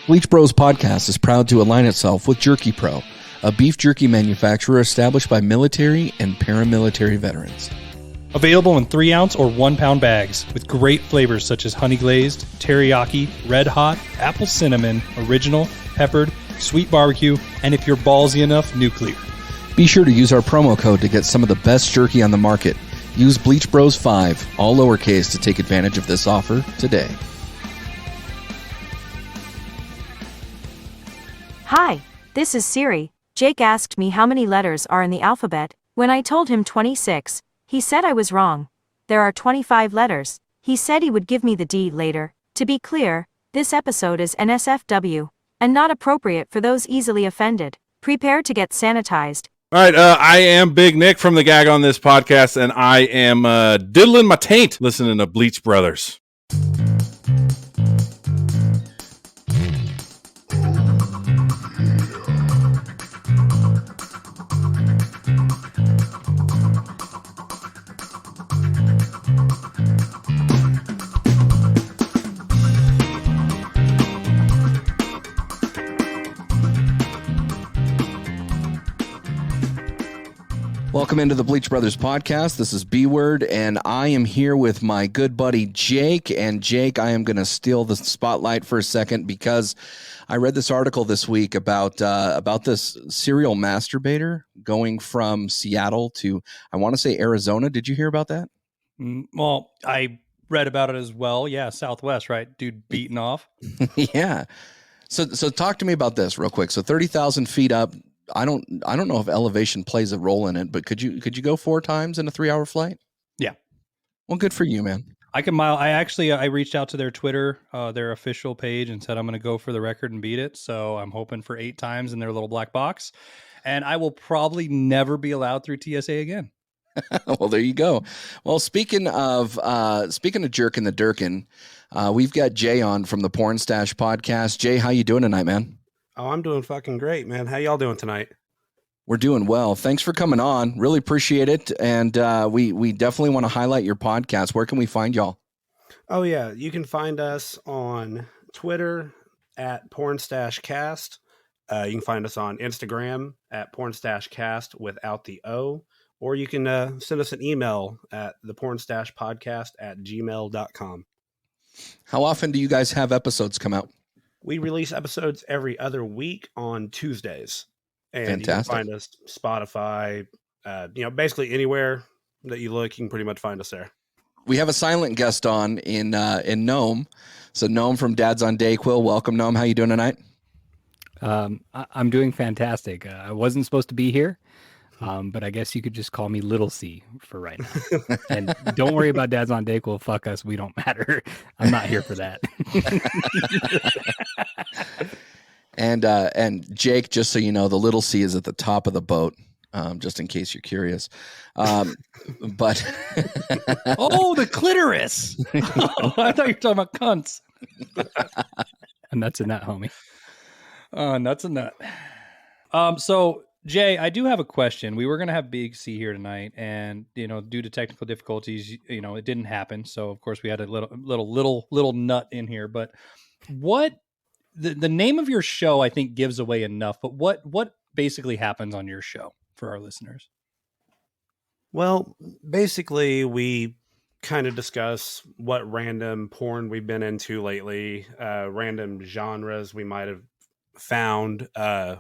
Bleach Bros Podcast is proud to align itself with Jerky Pro, a beef jerky manufacturer established by military and paramilitary veterans. Available in 3-ounce or 1-pound bags with great flavors such as honey glazed, teriyaki, red hot, apple cinnamon, original, peppered, sweet barbecue, and if you're ballsy enough, nuclear. Be sure to use our promo code to get some of the best jerky on the market. Use Bleach Bros 5, all lowercase, to take advantage of this offer today. Hi, this is Siri. Jake asked me how many letters are in the alphabet. When I told him 26, he said I was wrong. There are 25 letters. He said he would give me the D later. To be clear, this episode is NSFW, and not appropriate for those easily offended. Prepare to get sanitized. All right, I am Big Nick from the Gag on This podcast, and I am diddling my taint listening to Bleach Brothers. Welcome into the Bleach Brothers podcast. This is B-Word, and I am here with my good buddy Jake. And Jake, I am going to steal the spotlight for a second because I read this article this week about this serial masturbator going from Seattle to, I want to say, Arizona. Did you hear about that? Well, I read about it as well. Yeah, Southwest, right? Dude beaten off. Yeah. So talk to me about this real quick. So 30,000 feet up. I don't know if elevation plays a role in it, but could you go 4 times in a 3-hour flight? Yeah. Well, good for you, man. I can mile. I reached out to their Twitter, their official page, and said I'm going to go for the record and beat it. So I'm hoping for 8 times in their little black box, and I will probably never be allowed through TSA again. Well, there you go. Well, speaking of jerking the Durkin, we've got Jay on from the Pornstache podcast. Jay, how you doing tonight, man? Oh, I'm doing fucking great, man. How y'all doing tonight? We're doing well. Thanks for coming on. Really appreciate it. And we definitely want to highlight your podcast. Where can we find y'all? Oh, yeah. You can find us on Twitter at PornstacheCast. You can find us on Instagram at PornstacheCast without the O. Or you can send us an email at thepornstachepodcast@gmail.com. How often do you guys have episodes come out? We release episodes every other week on Tuesdays. And Fantastic. You can find us Spotify, basically anywhere that you look, you can pretty much find us there. We have a silent guest on in Gnome. So Gnome from Dad's on Dayquill. Welcome, Gnome. How you doing tonight? I'm doing fantastic. I wasn't supposed to be here, but I guess you could just call me Little C for right now. And don't worry about Dad's on Dayquill. Fuck us. We don't matter. I'm not here for that. And Jake, just so you know, the little C is at the top of the boat, just in case you're curious. But Oh, the clitoris! Oh, I thought you were talking about cunts. And that's a nut, homie. Nuts and nut. So Jay, I do have a question. We were going to have Big C here tonight, and due to technical difficulties, it didn't happen. So of course we had a little nut in here. But what the name of your show, I think, gives away enough. But what basically happens on your show for our listeners? Well, basically, we kind of discuss what random porn we've been into lately, random genres we might have found. Some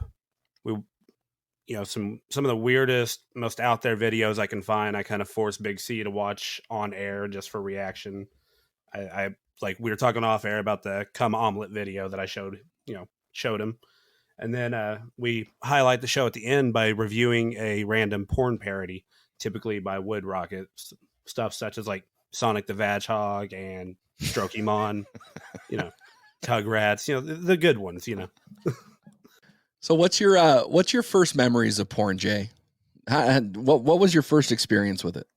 of the weirdest, most out there videos I can find. I kind of force Big C to watch on air just for reaction. I like, we were talking off air about the cum omelet video that I showed him. And then we highlight the show at the end by reviewing a random porn parody, typically by Wood Rocket, stuff such as like Sonic the Vadhog and Strokemon, Tugrats, the good ones, So what's your first memories of porn, Jay? What was your first experience with it?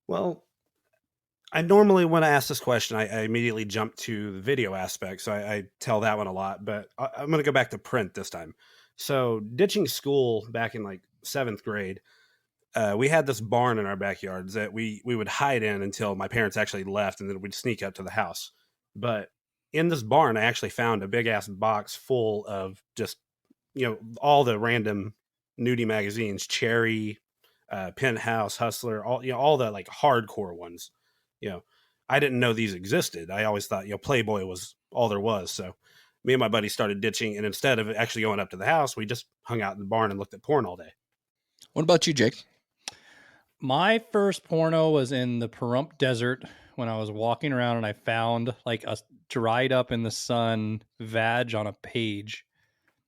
Well, I normally, when I ask this question, I immediately jump to the video aspect. So I tell that one a lot, but I'm going to go back to print this time. So ditching school back in like 7th grade, we had this barn in our backyards that we would hide in until my parents actually left, and then we'd sneak up to the house. But in this barn, I actually found a big ass box full of just, all the random nudie magazines, Cherry, Penthouse, Hustler, all the like hardcore ones. I didn't know these existed. I always thought, Playboy was all there was. So me and my buddy started ditching, and instead of actually going up to the house, we just hung out in the barn and looked at porn all day. What about you, Jake? My first porno was in the Pahrump Desert when I was walking around and I found like a dried up in the sun vag on a page.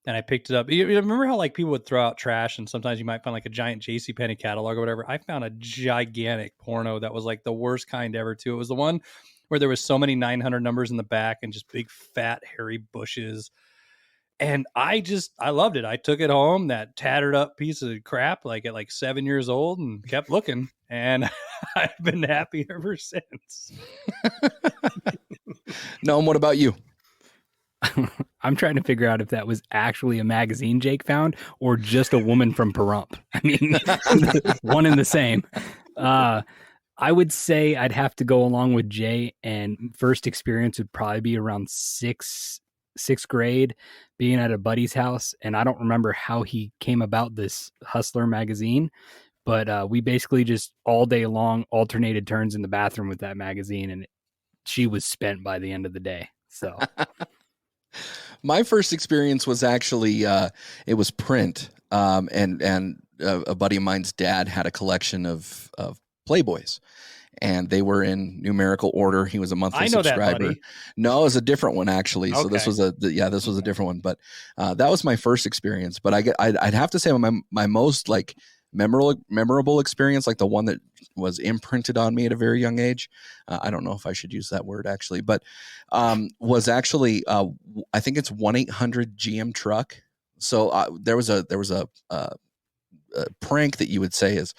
And I picked it up. You remember how like people would throw out trash and sometimes you might find like a giant JCPenney catalog or whatever? I found a gigantic porno that was like the worst kind ever too. It was the one where there was so many 900 numbers in the back and just big fat hairy bushes. And I loved it. I took it home, that tattered up piece of crap, like at like 7 years old, and kept looking. And I've been happy ever since. Gnome, what about you? I'm trying to figure out if that was actually a magazine Jake found or just a woman from Pahrump. I mean, one and the same. I would say I'd have to go along with Jay, and first experience would probably be around sixth grade, being at a buddy's house. And I don't remember how he came about this Hustler magazine, but we basically just all day long alternated turns in the bathroom with that magazine, and she was spent by the end of the day. So my first experience was actually it was print, and a buddy of mine's dad had a collection of Playboys, and they were in numerical order. He was a monthly subscriber. No, it was a different one actually. Okay. So this was this was a different one, but that was my first experience. But I'd have to say my most like memorable experience, like the one that was imprinted on me at a very young age. I don't know if I should use that word actually, but was actually I think it's 1-800-GM truck. So there was a prank that you would say is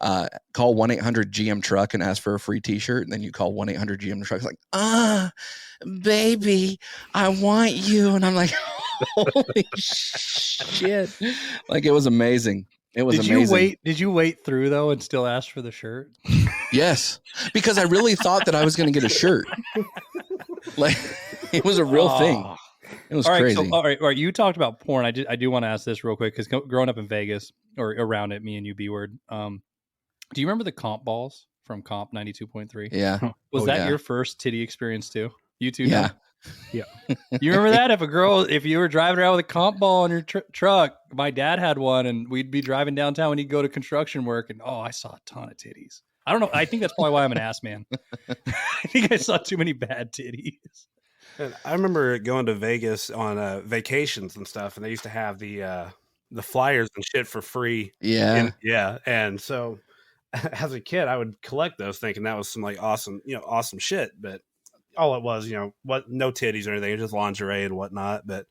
call 1-800-GM truck and ask for a free t-shirt, and then you call 1-800-GM truck. It's like, baby, I want you. And I'm like, holy shit. Like, it was amazing. It was amazing. Did you wait through though and still ask for the shirt? Yes, because I really thought that I was going to get a shirt. Like, it was a real thing. It was crazy. So, all right. You talked about porn. I do want to ask this real quick, because growing up in Vegas or around it, me and you, B-word. Do you remember the comp balls from Comp 92.3? Yeah. Was that your first titty experience too? You too? Yeah. Yeah. You remember that? If you were driving around with a comp ball in your truck, my dad had one, and we'd be driving downtown when he'd go to construction work, and I saw a ton of titties. I don't know. I think that's probably why I'm an ass man. I think I saw too many bad titties. And I remember going to Vegas on vacations and stuff, and they used to have the flyers and shit for free. Yeah. And so as a kid, I would collect those, thinking that was some like awesome shit. But all it was, no titties or anything, just lingerie and whatnot. But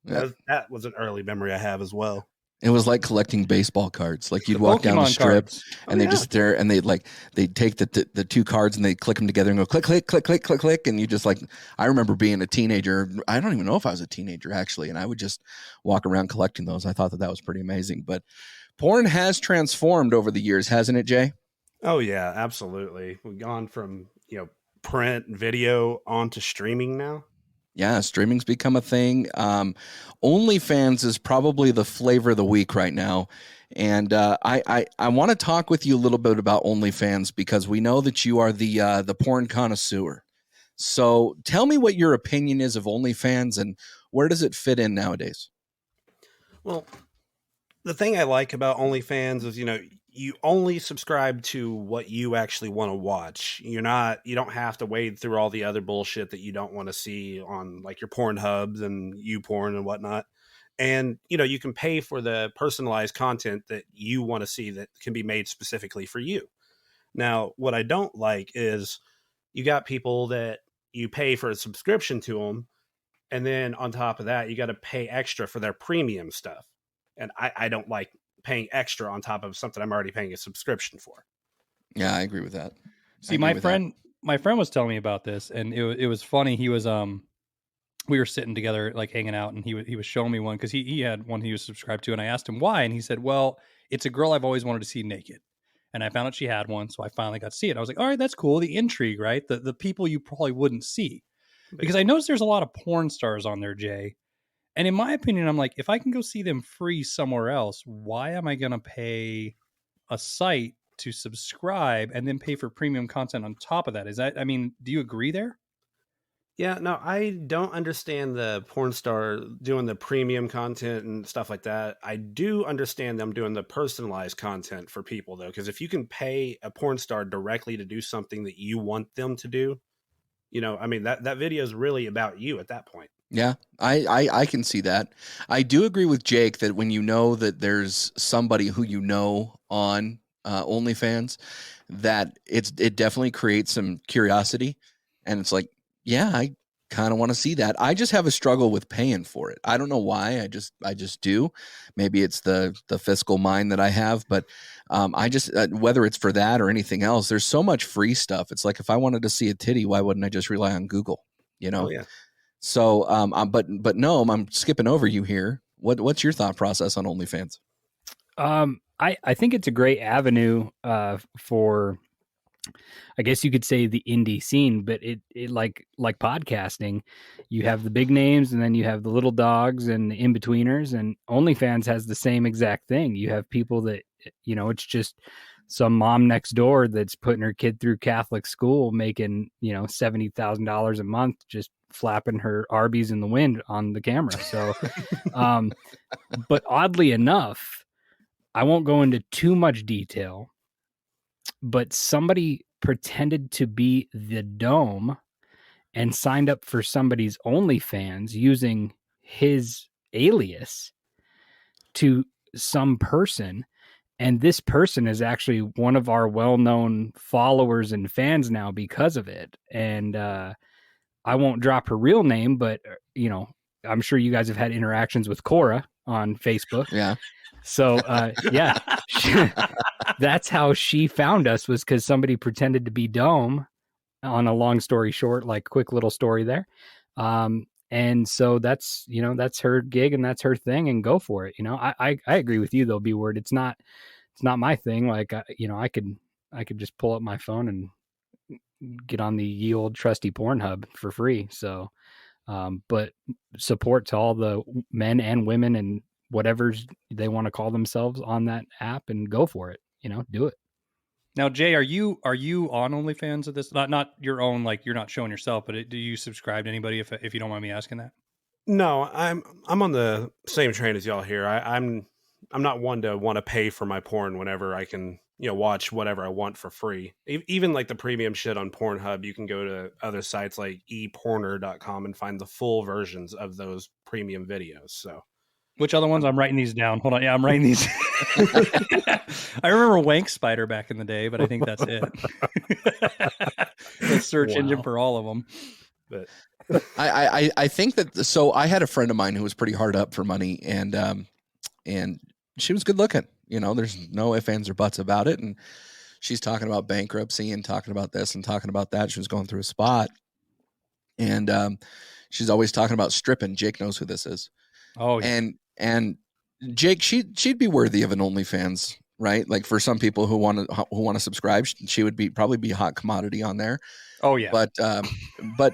that was an early memory I have as well. It was like collecting baseball cards. Like, you'd walk down the strip and they just stare, and they'd take the two cards and they click them together and go click, click, click, click, click, click. And you just like, I remember being a teenager. I don't even know if I was a teenager actually. And I would just walk around collecting those. I thought that was pretty amazing. But porn has transformed over the years, hasn't it, Jay? Oh yeah, absolutely. We've gone from, print video onto streaming now. Yeah, streaming's become a thing. OnlyFans is probably the flavor of the week right now. And I want to talk with you a little bit about OnlyFans, because we know that you are the porn connoisseur. So tell me what your opinion is of OnlyFans and where does it fit in nowadays? Well, the thing I like about OnlyFans is, you only subscribe to what you actually want to watch. You don't have to wade through all the other bullshit that you don't want to see on like your Pornhubs and YouPorn and whatnot. And, you can pay for the personalized content that you want to see that can be made specifically for you. Now, what I don't like is you got people that you pay for a subscription to them, and then on top of that, you got to pay extra for their premium stuff. And I don't like paying extra on top of something I'm already paying a subscription for. Yeah, I agree with that. See, my friend was telling me about this, and it was funny. He was we were sitting together like hanging out, and he was showing me one, because he had one he was subscribed to, and I asked him why, and he said, well, it's a girl I've always wanted to see naked, and I found out she had one, so I finally got to see it. I was like, all right, that's cool. The intrigue, right? The people you probably wouldn't see. Because I noticed there's a lot of porn stars on there, Jay. And in my opinion, I'm like, if I can go see them free somewhere else, why am I going to pay a site to subscribe and then pay for premium content on top of that? Is that, I mean, do you agree there? Yeah, no, I don't understand the porn star doing the premium content and stuff like that. I do understand them doing the personalized content for people, though, because if you can pay a porn star directly to do something that you want them to do, I mean, that video is really about you at that point. Yeah, I can see that. I do agree with Jake that when you know that there's somebody who you know on OnlyFans, that it definitely creates some curiosity, and it's like, yeah, I kind of want to see that. I just have a struggle with paying for it. I don't know why. I just do. Maybe it's the fiscal mind that I have, but I just whether it's for that or anything else, there's so much free stuff. It's like if I wanted to see a titty, why wouldn't I just rely on Google? Oh, yeah. So, but Gnome, I'm skipping over you here. What's your thought process on OnlyFans? I think it's a great avenue for, I guess you could say, the indie scene, but it like podcasting, you have the big names and then you have the little dogs and the in-betweeners, and OnlyFans has the same exact thing. You have people that, it's just some mom next door that's putting her kid through Catholic school, making, $70,000 a month, just flapping her Arby's in the wind on the camera. So, but oddly enough, I won't go into too much detail, but somebody pretended to be the Gnome and signed up for somebody's OnlyFans using his alias to some person. And this person is actually one of our well-known followers and fans now because of it. And I won't drop her real name, but, I'm sure you guys have had interactions with Cora on Facebook. Yeah. So, yeah, that's how she found us, was because somebody pretended to be Dome. On a long story short, like quick little story there. And so that's her gig and that's her thing, and go for it. I agree with you though, B-word. It's not my thing. Like, I could just pull up my phone and get on the ye old trusty Pornhub for free. So, but support to all the men and women and whatever they want to call themselves on that app, and go for it. Do it. Now, Jay, are you on OnlyFans at this? Not your own, like you're not showing yourself, but do you subscribe to anybody? If you don't mind me asking that. No, I'm on the same train as y'all here. I'm not one to want to pay for my porn whenever I can, watch whatever I want for free. Even like the premium shit on Pornhub, you can go to other sites like eporner.com and find the full versions of those premium videos. So, which other ones? I'm writing these down. Hold on. Yeah, I'm writing these. I remember Wank Spider back in the day, but I think that's it. The search engine for all of them. But I think that, so I had a friend of mine who was pretty hard up for money, and she was good looking, there's no ifs, ands, or buts about it. And she's talking about bankruptcy and talking about this and talking about that. She was going through a spot, and she's always talking about stripping. Jake knows who this is. Oh, yeah. And Jake, she'd be worthy of an OnlyFans, right? Like, for some people who want to subscribe, she would probably be a hot commodity on there. Oh yeah. But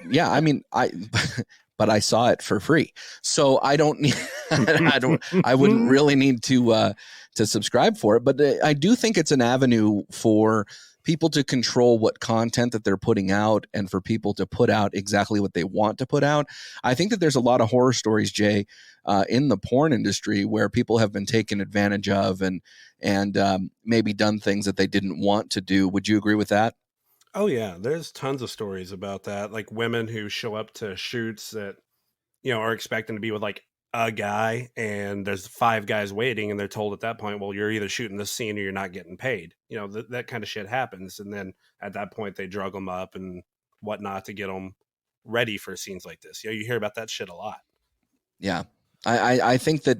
yeah, I mean, but I saw it for free, so I don't need, I wouldn't really need to subscribe for it. But I do think it's an avenue for people to control what content that they're putting out, and for people to put out exactly what they want to put out. I think that there's a lot of horror stories, Jay, in the porn industry, where people have been taken advantage of and maybe done things that they didn't want to do. Would you agree with that? oh yeah, there's tons of stories about that. Like women who show up to shoots that, are expecting to be with like a guy, and there's 5 guys waiting, and they're told at that point, well, you're either shooting this scene or you're not getting paid. That kind of shit happens. And then at that point they drug them up and whatnot to get them ready for scenes like this. You hear about that shit a lot. Yeah. I think that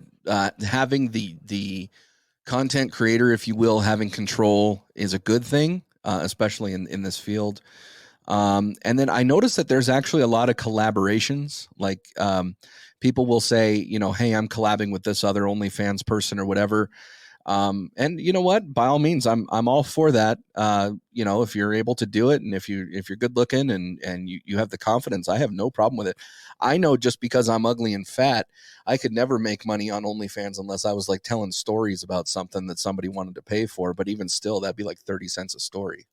having the content creator, if you will, having control is a good thing, especially in this field. And then I noticed that there's actually a lot of collaborations. Like people will say, hey, I'm collabing with this other OnlyFans person or whatever. And you know what? By all means, I'm all for that. If you're able to do it, and if you're good looking and you have the confidence, I have no problem with it. I know just because I'm ugly and fat, I could never make money on OnlyFans unless I was like telling stories about something that somebody wanted to pay for. But even still, that'd be like 30 cents a story.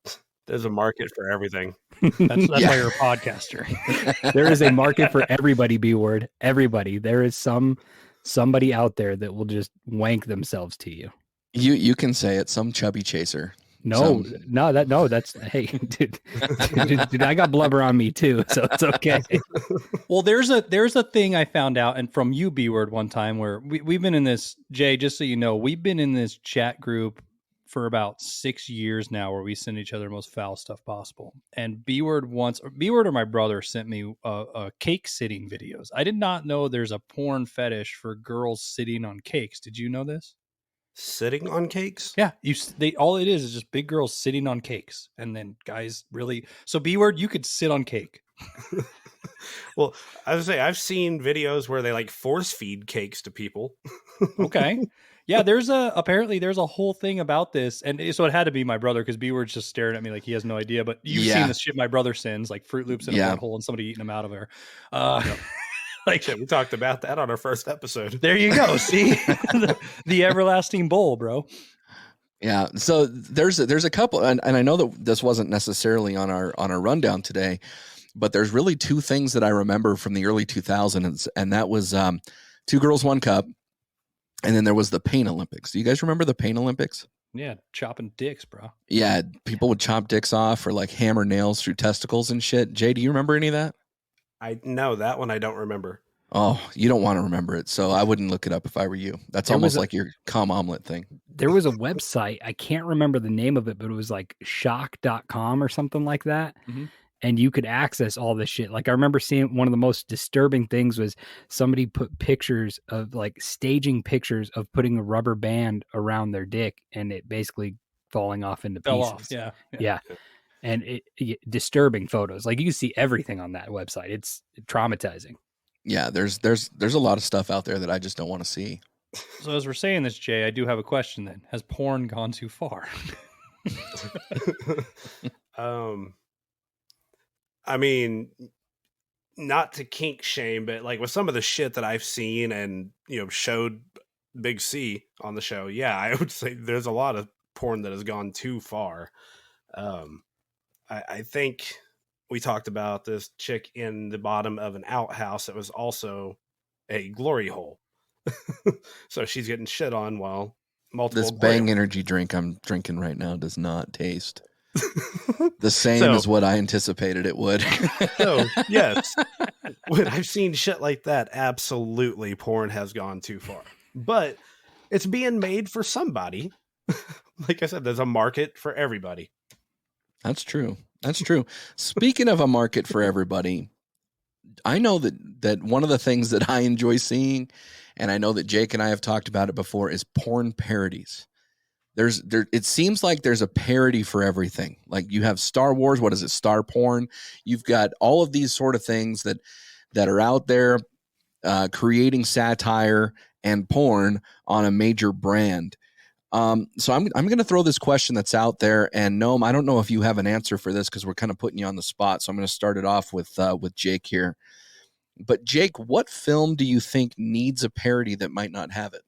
There's a market for everything. That's why you're a podcaster. There is a market for everybody, B-word. Everybody. There is somebody out there that will just wank themselves to you. You can say it, some chubby chaser. That's hey, dude, I got blubber on me too, so it's okay. Well, there's a thing I found out, and from you, B-word, one time where we've been in this, Jay, just so you know, we've been in this chat group for about 6 years now, where we send each other the most foul stuff possible. And B-word or my brother sent me a cake sitting videos. I did not know there's a porn fetish for girls sitting on cakes. Did you know this? Sitting on cakes? Yeah, all it is just big girls sitting on cakes, and then guys really. So B-word, you could sit on cake. Well, I was say I've seen videos where they like force feed cakes to people. Okay, yeah. Apparently there's a whole thing about this, and so it had to be my brother, because B-word's just staring at me like he has no idea. But you've seen the shit my brother sends, like Fruit Loops in a butthole and somebody eating them out of there. Like shit, we talked about that on our first episode. There you go. See, the everlasting bowl, bro. Yeah. So there's a couple, and I know that this wasn't necessarily on our rundown today, but there's really two things that I remember from the early 2000s, and that was 2 Girls, 1 Cup, and then there was the Pain Olympics. Do you guys remember the Pain Olympics? Yeah, chopping dicks, bro. Yeah, people would chop dicks off or like hammer nails through testicles and shit. Jay, do you remember any of that? I know that one I don't remember. Oh, you don't want to remember it, so I wouldn't look it up if I were you. That's almost like your cum omelet thing. There was a website, I can't remember the name of it, but it was like shock.com or something like that. Mm-hmm. And you could access all this shit. Like I remember seeing one of the most disturbing things was somebody put pictures of like staging pictures of putting a rubber band around their dick and it basically falling off into pieces. Yeah. And disturbing photos. Like you can see everything on that website. It's traumatizing. Yeah, there's a lot of stuff out there that I just don't want to see. So as we're saying this, Jay, I do have a question then. Has porn gone too far? I mean, not to kink shame, but like with some of the shit that I've seen and, showed Big C on the show, yeah, I would say there's a lot of porn that has gone too far. I think we talked about this chick in the bottom of an outhouse that was also a glory hole. So she's getting shit on while multiple. This Bang energy drink I'm drinking right now does not taste the same as what I anticipated it would. So, yes, when I've seen shit like that, absolutely porn has gone too far. But it's being made for somebody. Like I said, there's a market for everybody. That's true. Speaking of a market for everybody, I know that one of the things that I enjoy seeing, and I know that Jake and I have talked about it before, is porn parodies. It seems like there's a parody for everything. Like you have Star Wars, what is it, Star porn? You've got all of these sort of things that are out there creating satire and porn on a major brand. So I'm going to throw this question that's out there, and Gnome, I don't know if you have an answer for this because we're kind of putting you on the spot. So I'm going to start it off with Jake here. But Jake, what film do you think needs a parody that might not have it?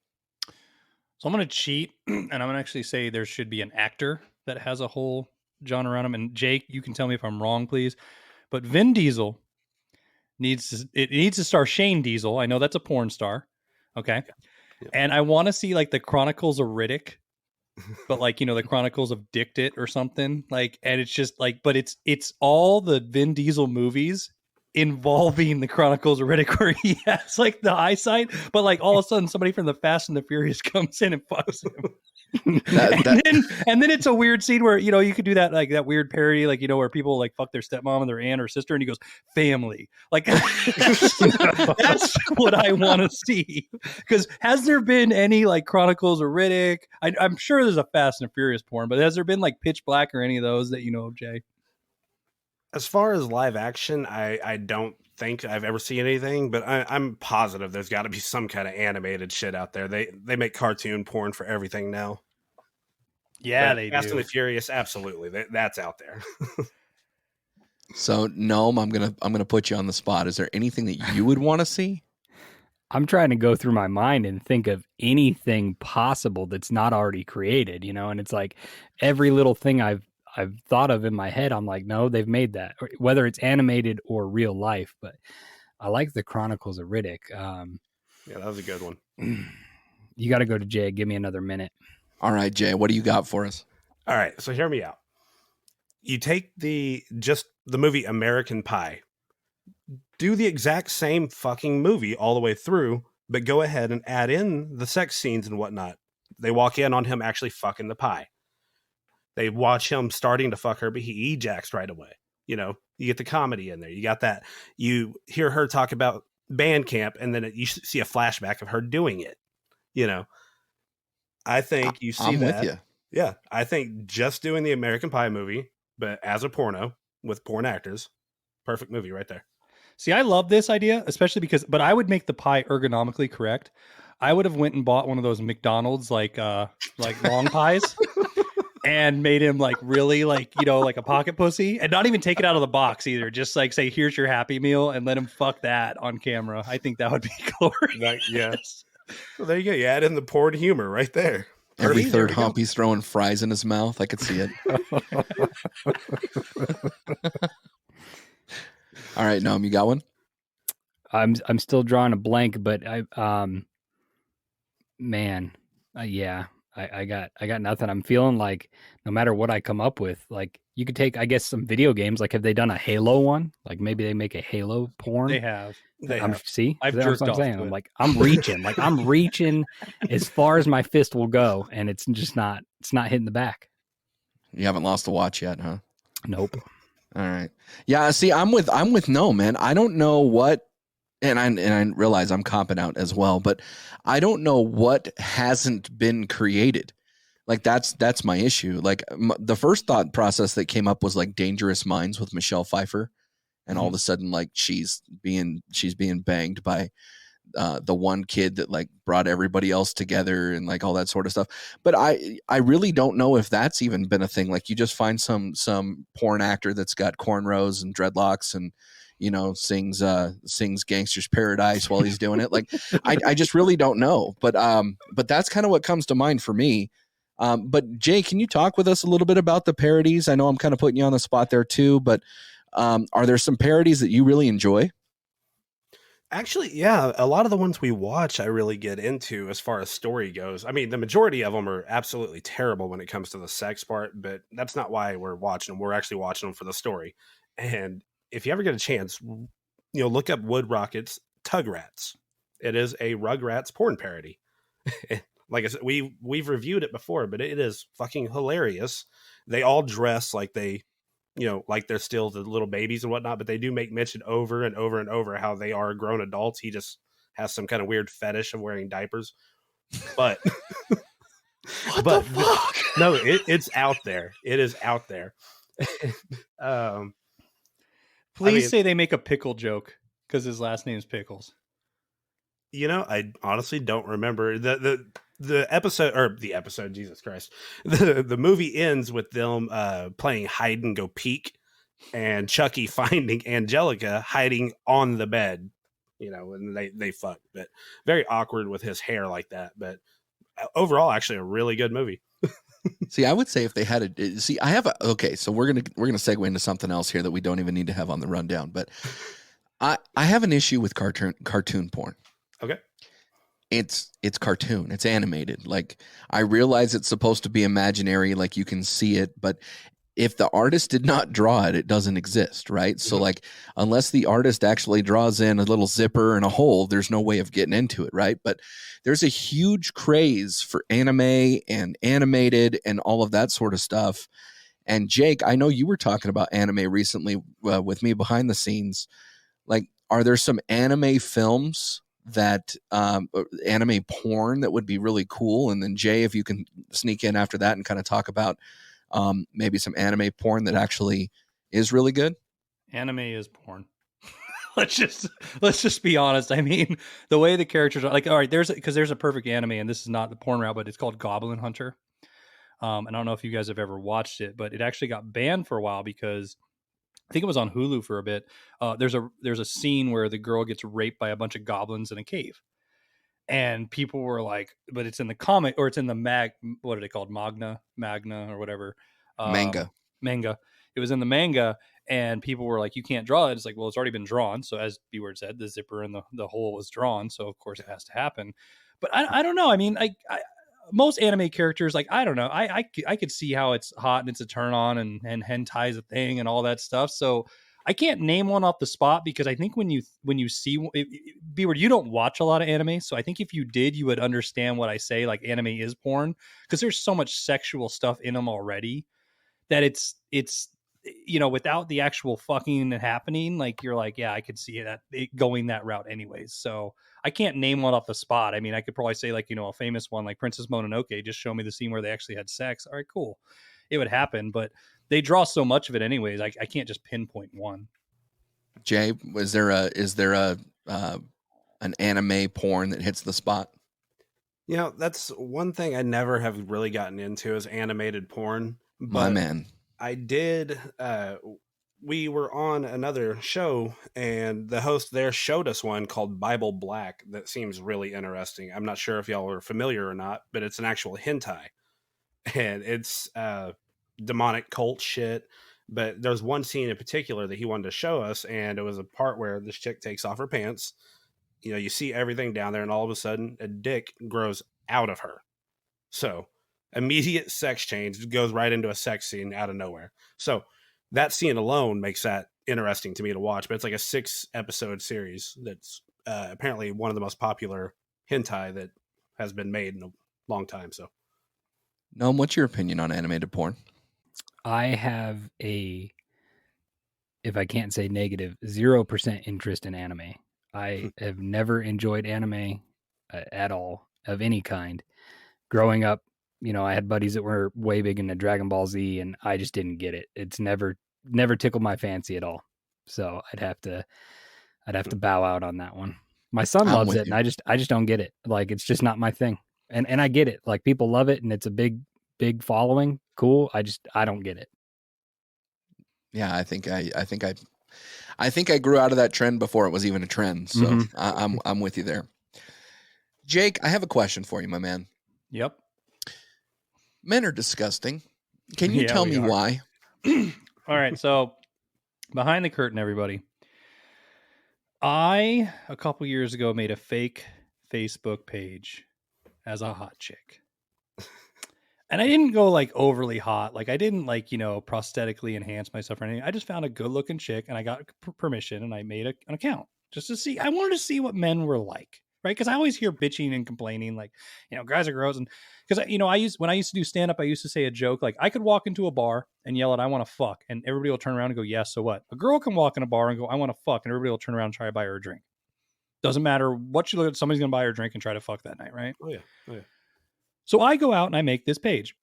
So I'm going to cheat, and I'm going to actually say there should be an actor that has a whole genre around him. And Jake, you can tell me if I'm wrong, please. But Vin Diesel needs to star Shane Diesel. I know that's a porn star. Okay. Yeah. And I want to see like the Chronicles of Riddick, but like, the Chronicles of Dicked It or something like, and it's just like, but it's all the Vin Diesel movies involving the Chronicles of Riddick where he has like the eyesight, but like all of a sudden somebody from the Fast and the Furious comes in and fucks him. And then it's a weird scene where, you could do that, like that weird parody, like, where people like fuck their stepmom and their aunt or sister, and he goes, family. Like, that's what I want to see. Because has there been any like Chronicles of Riddick? I'm sure there's a Fast and Furious porn, but has there been like Pitch Black or any of those that you know of, Jay? As far as live action, I don't think I've ever seen anything, but I'm positive there's got to be some kind of animated shit out there. They make cartoon porn for everything now. Yeah, But they Fast do. and the Furious, absolutely, that's out there. So, Gnome, I'm gonna put you on the spot. Is there anything that you would want to see? I'm trying to go through my mind and think of anything possible that's not already created, and it's like every little thing I've thought of in my head, I'm like, no, they've made that, whether it's animated or real life. But I like the Chronicles of Riddick. Yeah, that was a good one. You got to go to Jay. Give me another minute. All right, Jay, what do you got for us? All right, so hear me out. You take the movie American Pie, do the exact same fucking movie all the way through, but go ahead and add in the sex scenes and whatnot. They walk in on him actually fucking the pie. They watch him starting to fuck her, but he ejacks right away. You get the comedy in there. You got that. You hear her talk about band camp, and then you see a flashback of her doing it. I think you see I'm that. with you. Yeah, I think just doing the American Pie movie, but as a porno with porn actors, perfect movie right there. See, I love this idea, especially but I would make the pie ergonomically correct. I would have went and bought one of those McDonald's like long pies and made him like really like a pocket pussy, and not even take it out of the box either. Just like say, here's your Happy Meal, and let him fuck that on camera. I think that would be glorious. Yes. Well, there you go. You add in the porn humor right there. Every Perfect. third hump, he's throwing fries in his mouth. I could see it. All right, Gnome, you got one? I'm still drawing a blank, but I got nothing. I'm feeling like no matter what I come up with, like you could take, I guess, some video games. Like, have they done a Halo one? Like maybe they make a Halo porn. They have. See, I've that's jerked what I'm off saying. to I'm it. like, I'm reaching as far as my fist will go, and it's just not. It's not hitting the back. You haven't lost a watch yet, huh? Nope. All right. Yeah. See, I'm with Gnome, man. I don't know what, and I realize I'm copping out as well, but I don't know what hasn't been created. Like that's my issue. Like the first thought process that came up was like Dangerous Minds with Michelle Pfeiffer, and all of a sudden, like she's being banged by the one kid that like brought everybody else together and like all that sort of stuff. But I really don't know if that's even been a thing. Like you just find some porn actor that's got cornrows and dreadlocks and sings Gangster's Paradise while he's doing it. Like I just really don't know. But that's kind of what comes to mind for me. But Jay, can you talk with us a little bit about the parodies? I know I'm kind of putting you on the spot there too, but are there some parodies that you really enjoy? Actually, yeah, a lot of the ones we watch, I really get into as far as story goes. I mean, the majority of them are absolutely terrible when it comes to the sex part, but that's not why we're watching them. We're actually watching them for the story. And if you ever get a chance, look up Wood Rocket's Tugrats. It is a Rugrats porn parody. Like I said, we've reviewed it before, but it is fucking hilarious. They all dress like like they're still the little babies and whatnot, but they do make mention over and over and over how they are grown adults. He just has some kind of weird fetish of wearing diapers. But The fuck? No, it's out there. It is out there. Please say they make a pickle joke because his last name's Pickles. I honestly don't remember the episode. Jesus Christ. The movie ends with them playing hide and go peek and Chucky finding Angelica hiding on the bed, and they fuck, but very awkward with his hair like that. But overall, actually a really good movie. See, I would say if they had so we're gonna segue into something else here that we don't even need to have on the rundown, but I have an issue with cartoon porn. Okay. It's cartoon. It's animated. Like I realize it's supposed to be imaginary, like you can see it, but if the artist did not draw it, it doesn't exist, right? So like unless the artist actually draws in a little zipper and a hole, there's no way of getting into it, right? But there's a huge craze for anime and animated and all of that sort of stuff. And Jake, I know you were talking about anime recently with me behind the scenes. Like, are there some anime films that anime porn that would be really cool? And then Jay, if you can sneak in after that and kind of talk about maybe some anime porn that actually is really good. Anime is porn. let's just be honest. I mean, the way the characters are like, all right, there's a perfect anime, and this is not the porn route, but it's called Goblin Hunter. And I don't know if you guys have ever watched it, but it actually got banned for a while because I think it was on Hulu for a bit. There's a scene where the girl gets raped by a bunch of goblins in a cave, and people were like, "But it's in the comic, or it's in the what are they called? Magna, or whatever, Manga. Manga. It was in the manga, and people were like, "You can't draw it." It's like, well, it's already been drawn. So as B Word said, the zipper and the hole was drawn, so of course it has to happen. But I don't know. I mean, I most anime characters, like, I don't know. I could see how it's hot and it's a turn on, and hentai is a thing and all that stuff. So I can't name one off the spot, because I think when you see B-Word, you don't watch a lot of anime. So I think if you did, you would understand what I say. Like, anime is porn, because there's so much sexual stuff in them already that it's without the actual fucking happening, like, you're like, yeah, I could see it going that route anyways. So I can't name one off the spot. I mean, I could probably say, like, a famous one like Princess Mononoke, just show me the scene where they actually had sex. All right, cool. It would happen, but they draw so much of it anyways. I can't just pinpoint one. Jay, is there an anime porn that hits the spot? That's one thing I never have really gotten into, is animated porn. My man. I did. We were on another show, and the host there showed us one called Bible Black that seems really interesting. I'm not sure if y'all are familiar or not, but it's an actual hentai, and it's demonic cult shit. But there's one scene in particular that he wanted to show us, and it was a part where this chick takes off her pants. You see everything down there, and all of a sudden a dick grows out of her. So immediate sex change, goes right into a sex scene out of nowhere. So that scene alone makes that interesting to me to watch. But it's like a 6-episode series that's apparently one of the most popular hentai that has been made in a long time. So, Gnome, what's your opinion on animated porn? I have if I can't say negative, 0% interest in anime. I have never enjoyed anime at all, of any kind. Growing up, I had buddies that were way big into Dragon Ball Z, and I just didn't get it. It's never tickled my fancy at all. So I'd have to bow out on that one. My son loves it, and I just don't get it. Like, it's just not my thing. And I get it. Like, people love it, and it's a big following. Cool. I don't get it. Yeah, I think I grew out of that trend before it was even a trend. So I'm with you there. Jake, I have a question for you, my man. Yep. Men are disgusting. Can you tell me why? All right. So behind the curtain, everybody. I, a couple years ago, made a fake Facebook page as a hot chick. And I didn't go like overly hot. Like, I didn't prosthetically enhance myself or anything. I just found a good looking chick, and I got permission, and I made an account just to see. I wanted to see what men were like. Right. Because I always hear bitching and complaining, like, guys are gross. And because, when I used to do stand up, I used to say a joke, like, I could walk into a bar and yell at, I want to fuck. And everybody will turn around and go, yes. So what? A girl can walk in a bar and go, I want to fuck. And everybody will turn around and try to buy her a drink. Doesn't matter what you look at. Somebody's going to buy her a drink and try to fuck that night. Right. Oh, yeah. So I go out and I make this page.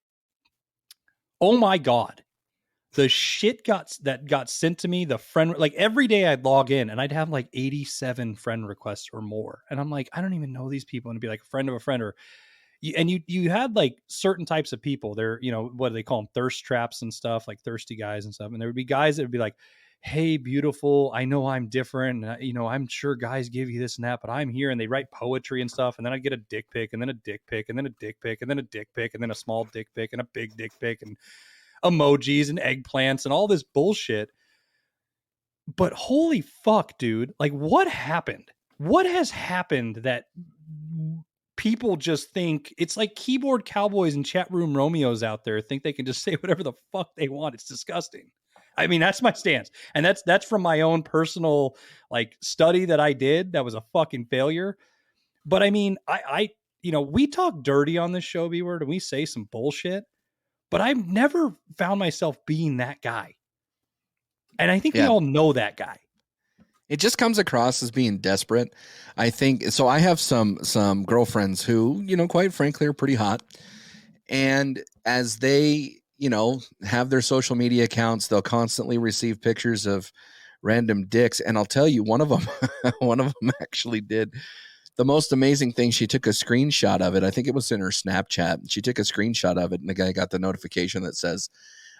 Oh, my God. The shit that got sent to me, the friend, like, every day I'd log in and I'd have like 87 friend requests or more. And I'm like, I don't even know these people. And it'd be like a friend of a friend, you had like certain types of people there, what do they call them? Thirst traps and stuff, like thirsty guys and stuff. And there would be guys that would be like, hey, beautiful, I know I'm different. And, I'm sure guys give you this and that, but I'm here. And they write poetry and stuff. And then I'd get a dick pic, and then a dick pic, and then a dick pic, and then a dick pic, and then a small dick pic, and a big dick pic, and emojis and eggplants and all this bullshit. But holy fuck, dude, like, what happened? What has happened that people just think it's like keyboard cowboys and chat room Romeos out there think they can just say whatever the fuck they want? It's disgusting. I mean, that's my stance. And that's from my own personal like study that I did. That was a fucking failure. But I mean, I we talk dirty on this show, B-Word, and we say some bullshit. But I've never found myself being that guy. And I think we all know that guy. It just comes across as being desperate. I think so. I have some girlfriends who, quite frankly, are pretty hot. And as they, have their social media accounts, they'll constantly receive pictures of random dicks. And I'll tell you, one of them, one of them actually did the most amazing thing. She took a screenshot of it. I think it was in her Snapchat. She took a screenshot of it, and the guy got the notification that says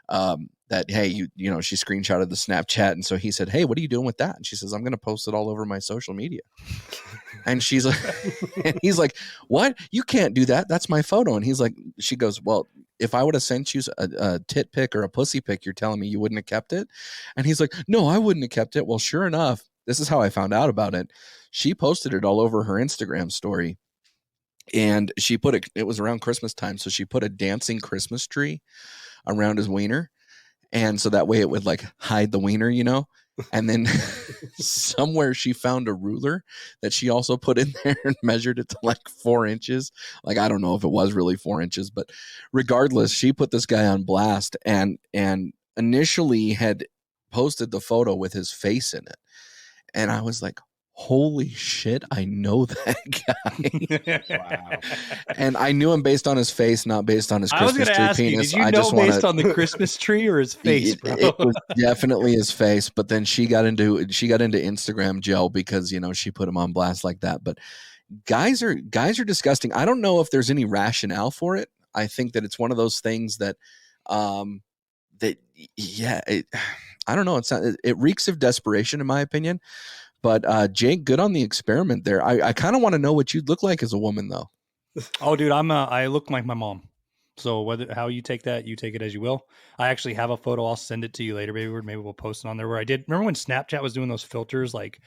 that, hey, you know, she screenshotted the Snapchat. And so he said, hey, what are you doing with that? And she says, I'm going to post it all over my social media. And she's like, and he's like, what? You can't do that. That's my photo. And he's like, she goes, well, if I would have sent you a tit pic or a pussy pic, you're telling me you wouldn't have kept it? And he's like, no, I wouldn't have kept it. Well, sure enough, this is how I found out about it. She posted it all over her Instagram story, and she put it was around Christmas time. So she put a dancing Christmas tree around his wiener. And so that way it would like hide the wiener, you know? And then somewhere she found a ruler that she also put in there and measured it to like 4 inches. Like, I don't know if it was really 4 inches, but regardless, she put this guy on blast and initially had posted the photo with his face in it. And I was like, holy shit, I know that guy. Wow. And I knew him based on his face, not based on his I was Christmas going to tree ask penis. you, did you know based on the Christmas tree or his face, bro? It was definitely his face, but then she got into Instagram jail because, you know, she put him on blast like that. But guys are disgusting. I don't know if there's any rationale for it. I think that it's one of those things that I don't know. It reeks of desperation, in my opinion. But Jake, good on the experiment there. I kind of want to know what you'd look like as a woman, though. Oh, dude, I look like my mom. So how you take that, you take it as you will. I actually have a photo. I'll send it to you later, maybe we'll post it on there. Where I did. Remember when Snapchat was doing those filters, like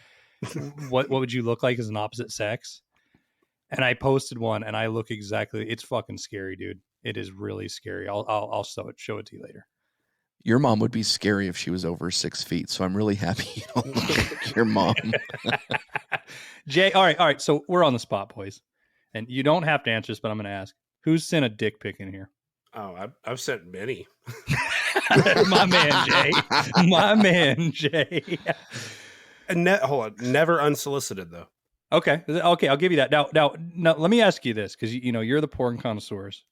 what would you look like as an opposite sex? And I posted one, and I look exactly. It's fucking scary, dude. It is really scary. I'll show it to you later. Your mom would be scary if she was over 6 feet. So I'm really happy you don't look like your mom. Jay, all right. So we're on the spot, boys, and you don't have to answer this, but I'm going to ask: who's sent a dick pic in here? Oh, I've sent many. My man, Jay. And hold on, never unsolicited though. Okay, I'll give you that. Now, let me ask you this, because you know you're the porn connoisseurs.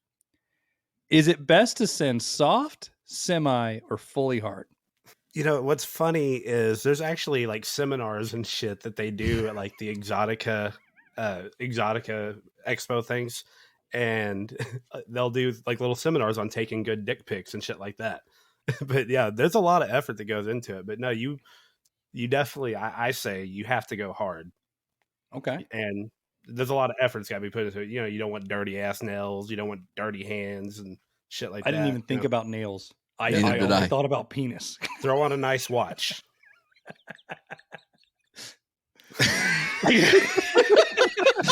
Is it best to send soft, semi, or fully hard? You know, what's funny is there's actually like seminars and shit that they do at like the Exotica Expo things. And they'll do like little seminars on taking good dick pics and shit like that. But yeah, there's a lot of effort that goes into it. But no, you definitely, I say you have to go hard. Okay. And there's a lot of effort that's got to be put into it. You know, you don't want dirty ass nails. You don't want dirty hands and shit like that. I didn't even think about nails. I Neither did only I. thought about penis. Throw on a nice watch.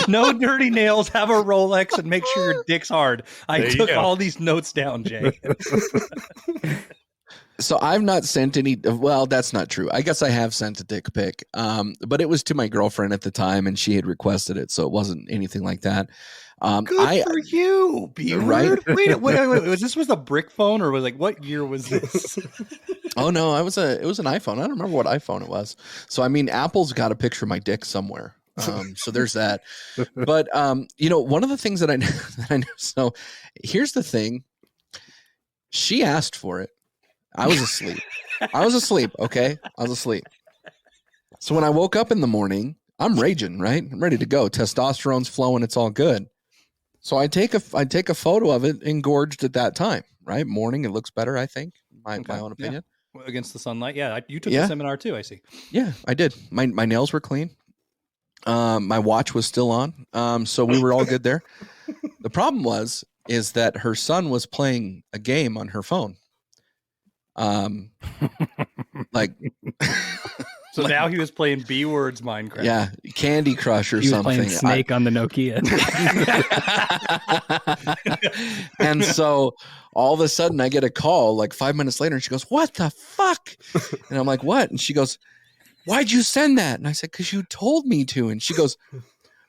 No dirty nails. Have a Rolex and make sure your dick's hard. I There you took go. all these notes down, Jay. So I've not sent any. Well, that's not true. I guess I have sent a dick pic, but it was to my girlfriend at the time, and she had requested it, so it wasn't anything like that. Good for you, B-word. Right? Wait. Was a brick phone, or was like what year was this? Oh no, it was an iPhone. I don't remember what iPhone it was. So I mean, Apple's got a picture of my dick somewhere. So there's that. But you know, one of the things that I know. So here's the thing. She asked for it. I was asleep. Okay, I was asleep. So when I woke up in the morning, I'm raging. Right, I'm ready to go. Testosterone's flowing. It's all good. So I take a photo of it engorged at that time. Right, morning. It looks better. I think my own opinion. Yeah. Against the sunlight. Yeah, you took the seminar too. I see. Yeah, I did. My nails were clean. My watch was still on. So we were all good there. The problem is that her son was playing a game on her phone. Like So now he was playing B-Word's Minecraft. Yeah, Candy Crush or He was something. playing Snake on the Nokia. And so all of a sudden I get a call like 5 minutes later, and she goes, "What the fuck?" And I'm like, "What?" And she goes, "Why'd you send that?" And I said, "Because you told me to." And she goes,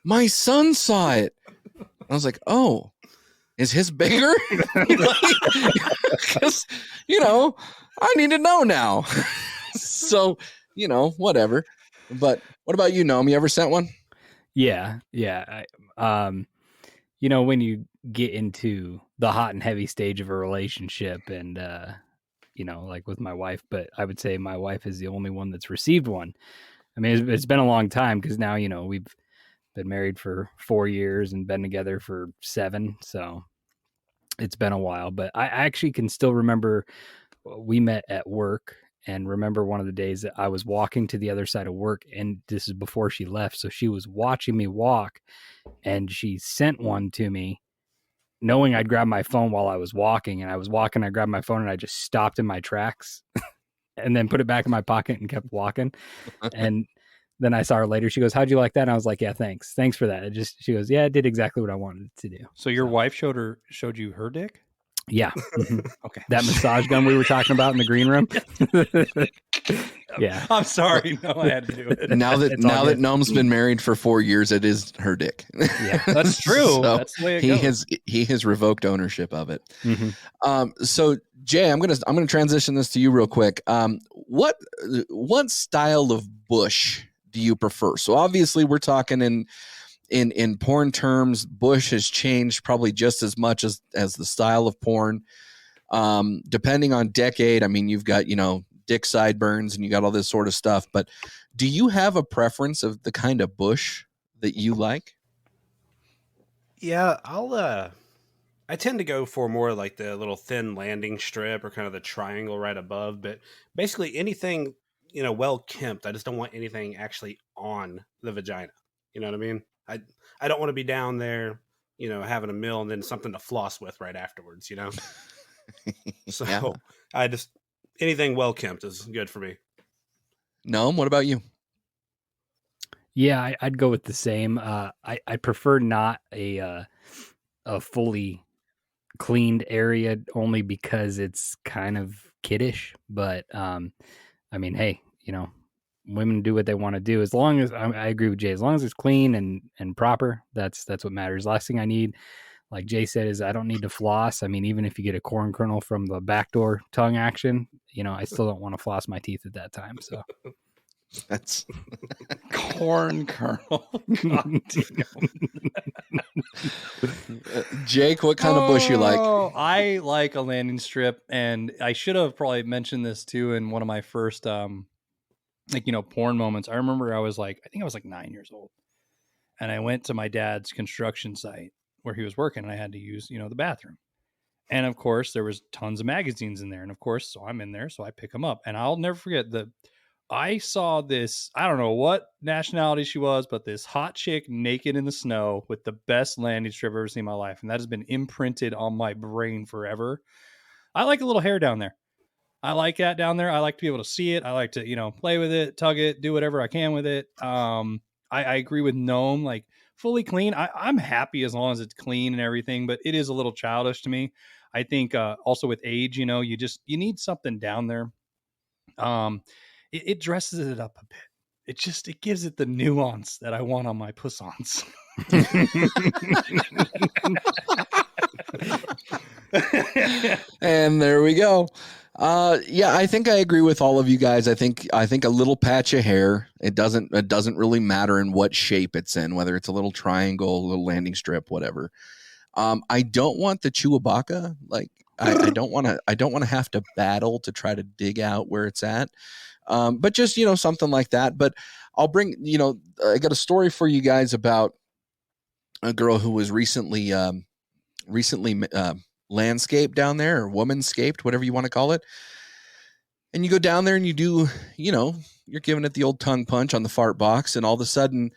"My son saw it." And I was like, "Oh, is his bigger?" Because, you know, I need to know now. So, you know, whatever. But what about you, Gnome? You ever sent one? Yeah. You know, when you get into the hot and heavy stage of a relationship and like with my wife, but I would say my wife is the only one that's received one. I mean, it's been a long time because now, we've been married for 4 years and been together for 7. So it's been a while, but I actually can still remember we met at work, and remember one of the days that I was walking to the other side of work, and this is before she left. So she was watching me walk, and she sent one to me knowing I'd grab my phone while I was walking. And I was walking, I grabbed my phone and I just stopped in my tracks and then put it back in my pocket and kept walking. And then I saw her later. She goes, "How'd you like that?" And I was like, "Yeah, thanks. Thanks for that." She goes, "Yeah, it did exactly what I wanted it to do." So your wife showed you her dick? Yeah. Okay. That massage gun we were talking about in the green room. Yeah. I'm sorry. No, I had to do it. Now that Gnome's been married for 4 years, it is her dick. Yeah, that's true. So that's the way it goes. he has revoked ownership of it. Mm-hmm. So Jay, I'm gonna transition this to you real quick. What style of bush do you prefer? So obviously we're talking in porn terms. Bush has changed probably just as much as the style of porn. Depending on decade, I mean, you've got dick sideburns and you got all this sort of stuff. But do you have a preference of the kind of bush that you like? Yeah, I tend to go for more like the little thin landing strip or kind of the triangle right above, but basically anything, well kempt. I just don't want anything actually on the vagina. You know what I mean? I don't want to be down there, having a meal and then something to floss with right afterwards, So Yeah. I just, anything well kempt is good for me. Gnome, what about you? Yeah, I'd go with the same. I prefer not a fully cleaned area, only because it's kind of kiddish. But I mean, hey, women do what they want to do. As long as I agree with Jay, as long as it's clean and proper, that's what matters. Last thing I need, like Jay said, is I don't need to floss. I mean, even if you get a corn kernel from the backdoor tongue action, I still don't want to floss my teeth at that time. So That's corn kernel. Jake, what kind of bush you like? I like a landing strip, and I should have probably mentioned this too in one of my first porn moments. I remember I think I was like 9 years old, and I went to my dad's construction site where he was working, and I had to use the bathroom. And of course there was tons of magazines in there, and of course, so I'm in there, so I pick them up, and I'll never forget I saw this, I don't know what nationality she was, but this hot chick naked in the snow with the best landing strip I've ever seen in my life. And that has been imprinted on my brain forever. I like a little hair down there. I like that down there. I like to be able to see it. I like to, play with it, tug it, do whatever I can with it. I agree with Gnome, like fully clean. I'm happy as long as it's clean and everything, but it is a little childish to me. I think also with age, you need something down there. It dresses it up a bit. It gives it the nuance that I want on my puss-ons. And there we go. Yeah, I think I agree with all of you guys. I think a little patch of hair, it doesn't really matter in what shape it's in, whether it's a little triangle, a little landing strip, whatever. I don't want the Chewbacca. Like I don't want to have to battle to try to dig out where it's at. But just, something like that. But I'll bring, I got a story for you guys about a girl who was recently landscaped down there, or womanscaped, whatever you want to call it. And you go down there and you do, you're giving it the old tongue punch on the fart box. And all of a sudden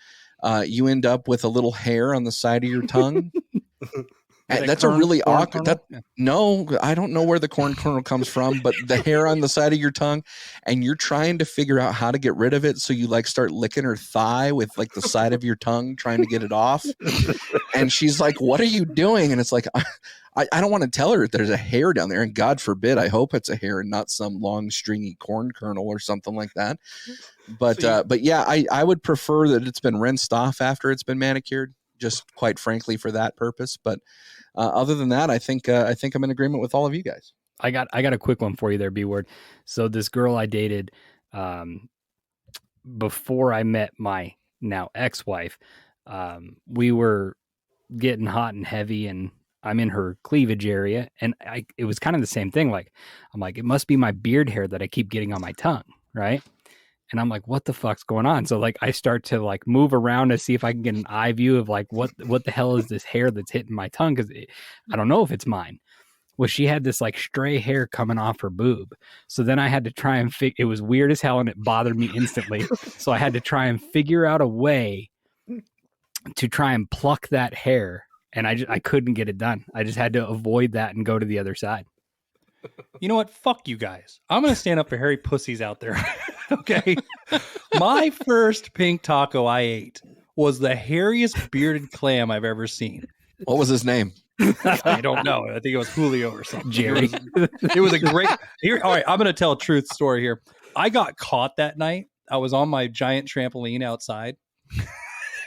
you end up with a little hair on the side of your tongue. And that's a really awkward. No, I don't know where the corn kernel comes from, but the hair on the side of your tongue, and you're trying to figure out how to get rid of it. So you start licking her thigh with the side of your tongue, trying to get it off. And she's like, "What are you doing?" And it's like, I don't want to tell her that there's a hair down there, and God forbid, I hope it's a hair and not some long stringy corn kernel or something like that. But yeah, I would prefer that it's been rinsed off after it's been manicured, just quite frankly for that purpose. But other than that, I think I'm in agreement with all of you guys. I got a quick one for you there, B-word. So this girl I dated before I met my now ex-wife, we were getting hot and heavy, and I'm in her cleavage area, and it was kind of the same thing. Like, I'm like, it must be my beard hair that I keep getting on my tongue, right? And I'm like, what the fuck's going on? So like, I start to like move around to see if I can get an eye view of like, what the hell is this hair that's hitting my tongue? Because I don't know if it's mine. Well, she had this like stray hair coming off her boob. So then I had to try and it was weird as hell, and it bothered me instantly. So I had to try and figure out a way to try and pluck that hair. And I couldn't get it done. I just had to avoid that and go to the other side. You know what? Fuck you guys. I'm going to stand up for hairy pussies out there. Okay. My first pink taco I ate was the hairiest bearded clam I've ever seen. What was his name? I don't know. I think it was Julio or something. Jerry. It was a great. Here, all right, I'm going to tell a truth story here. I got caught that night. I was on my giant trampoline outside,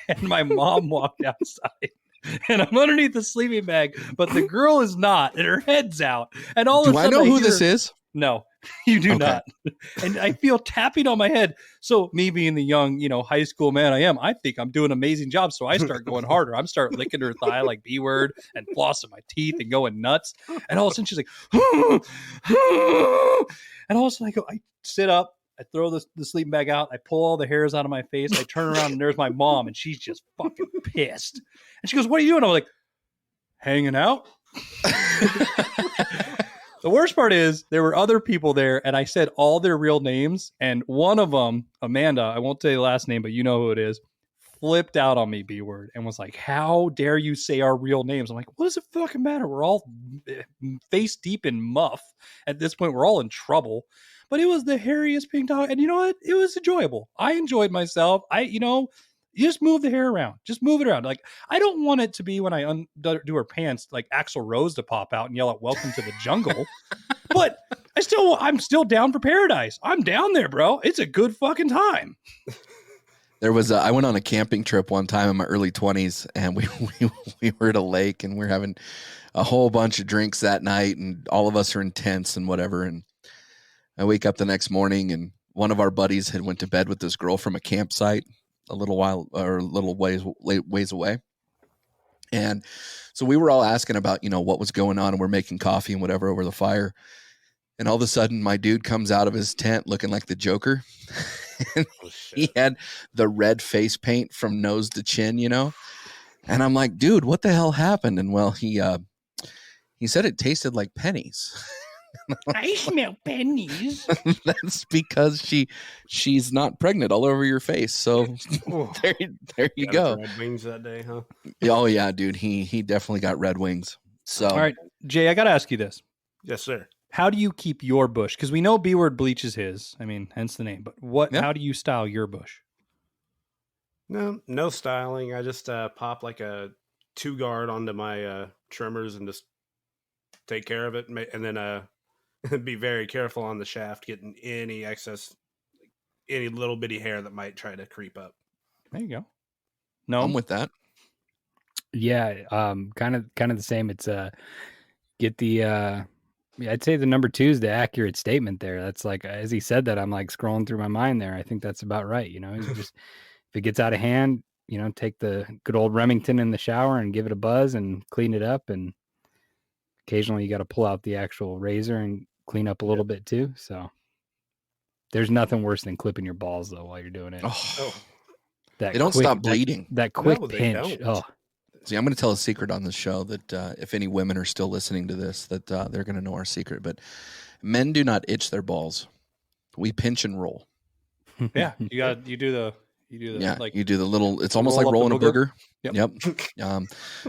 and my mom walked outside. And I'm underneath the sleeping bag, but the girl is not, and her head's out. And all of a sudden, Do I know who this is? No, you do Okay. not. And I feel tapping on my head. So me being the young, high school man I am, I think I'm doing an amazing job. So I start going harder. I'm start licking her thigh like B word and flossing my teeth and going nuts. And all of a sudden she's like, and all of a sudden I sit up. I throw the sleeping bag out. I pull all the hairs out of my face. I turn around and there's my mom, and she's just fucking pissed. And she goes, "What are you doing?" I'm like, "Hanging out." The worst part is there were other people there, and I said all their real names, and one of them, Amanda, I won't say the last name, but you know who it is, flipped out on me, B word, and was like, "How dare you say our real names?" I'm like, "What does it fucking matter? We're all face deep in muff. At this point, we're all in trouble." But it was the hairiest pink dog, and you know what? It was enjoyable. I enjoyed myself. You just move the hair around. Just move it around. Like, I don't want it to be when I undo her pants, like Axl Rose to pop out and yell out, "Welcome to the jungle." But I'm still down for paradise. I'm down there, bro. It's a good fucking time. There was I went on a camping trip one time in my early 20s, and we were at a lake, and we're having a whole bunch of drinks that night, and all of us are in tents and whatever. And I wake up the next morning, and one of our buddies had went to bed with this girl from a campsite a little ways away. And so we were all asking about, what was going on, and we're making coffee and whatever over the fire. And all of a sudden my dude comes out of his tent looking like the Joker. And he had the red face paint from nose to chin, And I'm like, "Dude, what the hell happened?" And well, he said it tasted like pennies. I smell pennies. That's because she's not pregnant all over your face. So there you go. Red wings that day, huh? Oh yeah, dude. He definitely got red wings. So All right, Jay, I got to ask you this. Yes, sir. How do you keep your bush? Because we know B word bleaches his. I mean, hence the name. But Yeah. how do you style your bush? No styling. I just pop like a 2-guard onto my trimmers and just take care of it, and then be very careful on the shaft, getting any excess, any little bitty hair that might try to creep up. There you go. No, I'm with that. Yeah, kind of the same. It's get the I'd say the number 2 is the accurate statement there. That's like, as he said that, I'm like scrolling through my mind there. I think that's about right. It's just, if it gets out of hand, take the good old Remington in the shower and give it a buzz and clean it up. And occasionally you got to pull out the actual razor and clean up a little bit too. So there's nothing worse than clipping your balls though while you're doing it. Oh, That they don't stop bleeding. That quick No, they pinch. don't. Oh, See, I'm going to tell a secret on this show that if any women are still listening to this, that they're going to know our secret. But men do not itch their balls. We pinch and roll. yeah, you do the Yeah, like you do the little. It's almost roll like up the rolling a booger. booger. Yep.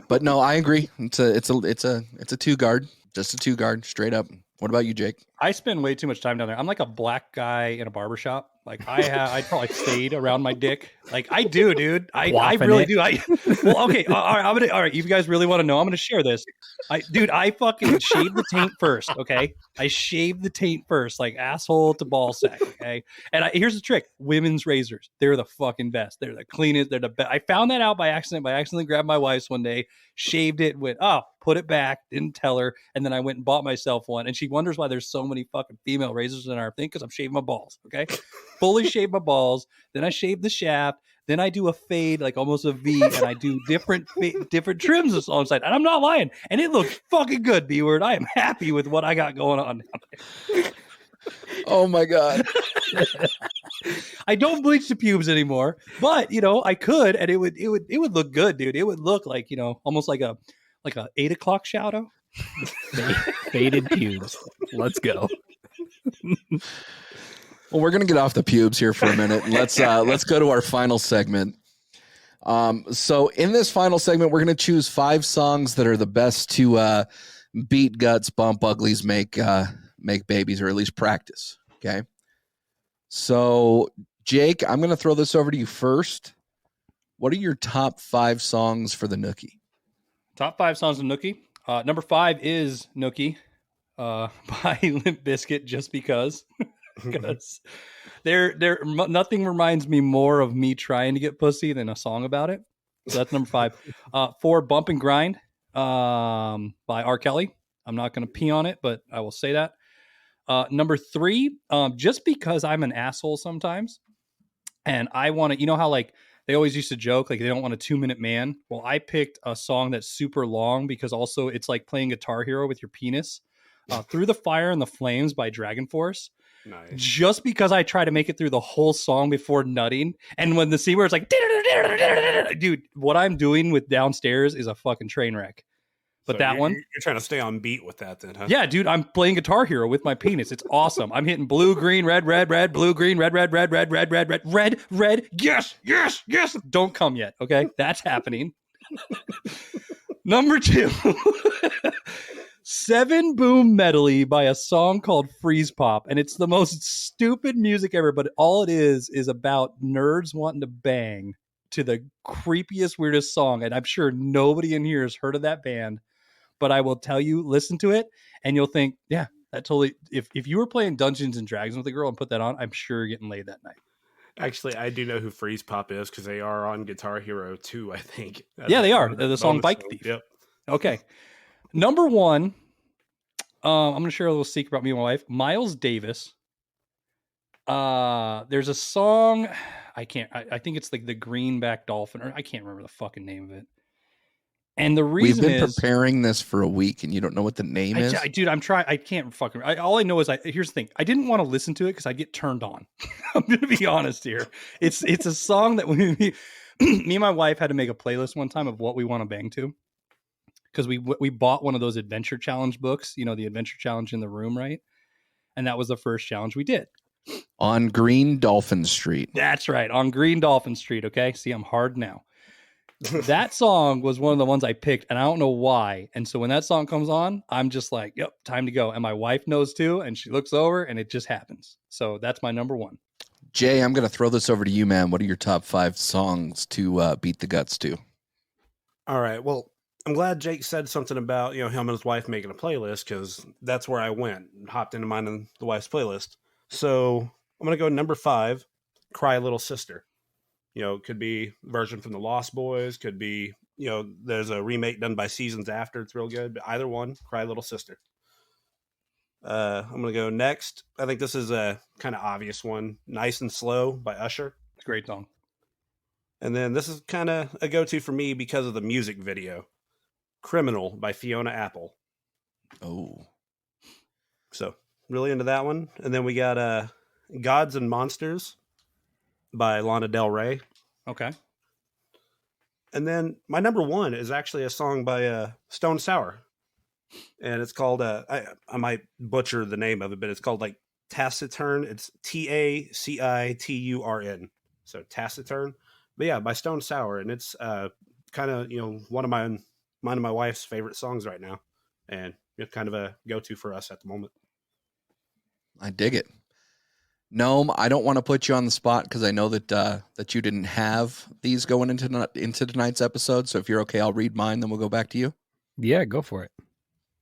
But no, I agree. It's a 2-guard, just a 2-guard, straight up. What about you, Jake? I spend way too much time down there. I'm like a black guy in a barbershop. Like I probably stayed around my dick. Like I do, dude. I really do. Well, okay. All right. You guys really want to know? I'm going to share this. I fucking shaved the taint first. Okay. I shaved the taint first, like asshole to ball sack. Okay. And here's the trick. Women's razors. They're the fucking best. They're the cleanest. They're the best. I found that out by accident. I accidentally grabbed my wife's one day, shaved it, went, put it back, didn't tell her. And then I went and bought myself one. And she wonders why there's so many fucking female razors in our thing, because I'm shaving my balls. Okay. Fully shaved my balls. Then I shaved the shaft. Then I do a fade, like almost a V, and I do different trims of songs. And I'm not lying. And it looks fucking good, B-word. I am happy with what I got going on. Oh my God. I don't bleach the pubes anymore, but I could, and it would look good, dude. It would look like, almost like a 8 o'clock shadow. Faded pubes. Let's go. Well, we're gonna get off the pubes here for a minute. Let's go to our final segment. So in this final segment, we're gonna choose 5 songs that are the best to beat guts, bump uglies, make babies, or at least practice. Okay. So Jake, I'm gonna throw this over to you first. What are your top 5 songs for the Nookie? Top 5 songs of Nookie. Number 5 is Nookie by Limp Bizkit, just because. Because nothing reminds me more of me trying to get pussy than a song about it. So that's number 5. 4, Bump and Grind by R. Kelly. I'm not going to pee on it, but I will say that. Number 3, just because I'm an asshole sometimes, and I want to, how like they always used to joke like they don't want a 2-minute man. Well, I picked a song that's super long because also it's like playing Guitar Hero with your penis. Through the Fire and the Flames by Dragon Force. Nice. Just because I try to make it through the whole song before nutting, and when the scene where it's like, dude, what I'm doing with Downstairs is a fucking train wreck. But So you're trying to stay on beat with that then, huh? Yeah, dude, I'm playing Guitar Hero with my penis. It's awesome. I'm hitting blue, green, red, blue, green, red, red. Yes. Don't come yet. Okay. That's happening. Number 2, 7 Boom medley by a song called Freeze Pop. And it's the most stupid music ever, but all it is about nerds wanting to bang to the creepiest, weirdest song. And I'm sure nobody in here has heard of that band, but I will tell you, listen to it and you'll think, yeah, that totally, if you were playing Dungeons and Dragons with a girl and put that on, I'm sure you're getting laid that night. Actually, I do know who Freeze Pop is because they are on Guitar Hero 2, I think. Yeah, they are. They're the song Bike Thief. Yep. Okay. Number 1, I'm going to share a little secret about me and my wife. Miles Davis. There's a song, I think it's like the Greenback Dolphin, or I can't remember the fucking name of it. And the reason We've been preparing this for a week, and you don't know what the name is? Dude, I'm trying. I can't fucking. All I know is here's the thing. I didn't want to listen to it because I get turned on. I'm going to be honest here. It's a song that me and my wife had to make a playlist one time of what we want to bang to. Because we bought one of those adventure challenge books, the adventure challenge in the room, right? And that was the first challenge we did. On Green Dolphin Street. That's right. On Green Dolphin Street. Okay. See, I'm hard now. That song was one of the ones I picked, and I don't know why. And so when that song comes on, I'm just like, yep, time to go. And my wife knows too. And she looks over and it just happens. So that's my number 1. Jay, I'm going to throw this over to you, man. What are your top 5 songs to beat the guts to? All right. Well, I'm glad Jake said something about, him and his wife making a playlist, because that's where I went and hopped into mine and the wife's playlist. So I'm going to go number 5, Cry Little Sister. It could be a version from the Lost Boys, could be, there's a remake done by Seasons After. It's real good, but either one, Cry Little Sister. I'm going to go next. I think this is a kind of obvious one. Nice and Slow by Usher. It's a great song. And then this is kind of a go-to for me because of the music video. Criminal by Fiona Apple. Oh. So, really into that one. And then we got Gods and Monsters by Lana Del Rey. Okay. And then my number 1 is actually a song by Stone Sour. And it's called, I might butcher the name of it, but it's called like Taciturn. It's Taciturn. So Taciturn. But yeah, by Stone Sour. And it's kind of, one of mine and my wife's favorite songs right now. And it's kind of a go-to for us at the moment. I dig it. Gnome, I don't want to put you on the spot because I know that you didn't have these going into tonight's episode. So if you're okay, I'll read mine, then we'll go back to you. Yeah, go for it.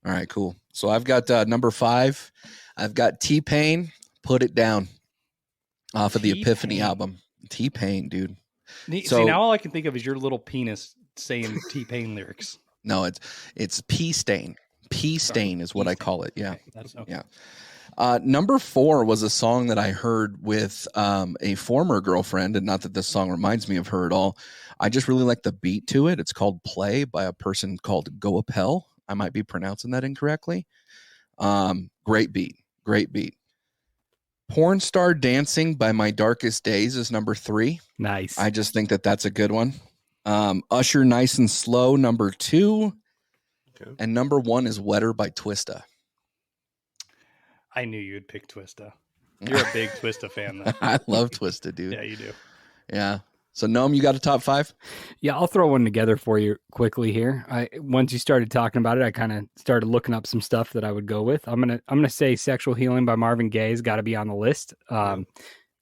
All right, cool. So I've got number 5. I've got T-Pain, Put It Down, off of the Epiphany album. T-Pain, dude. See, now all I can think of is your little penis saying T-Pain lyrics. No, it's P-Stain. Pea Stain is what I call it. Yeah. Okay, that's okay. Yeah. Number 4 was a song that I heard with a former girlfriend, and not that this song reminds me of her at all. I just really like the beat to it. It's called Play by a person called Go Appel. I might be pronouncing that incorrectly. Great beat. Porn Star Dancing by My Darkest Days is number 3. Nice. I just think that that's a good one. Usher Nice and Slow, number 2. Okay. And number 1 is Wetter by Twista. I knew you'd pick Twista. You're a big Twista fan, though. I love Twista, dude. Yeah, you do. Yeah. So, Gnome, you got a top 5? Yeah, I'll throw one together for you quickly here. Once you started talking about it, I kind of started looking up some stuff that I would go with. I'm gonna say "Sexual Healing" by Marvin Gaye has got to be on the list.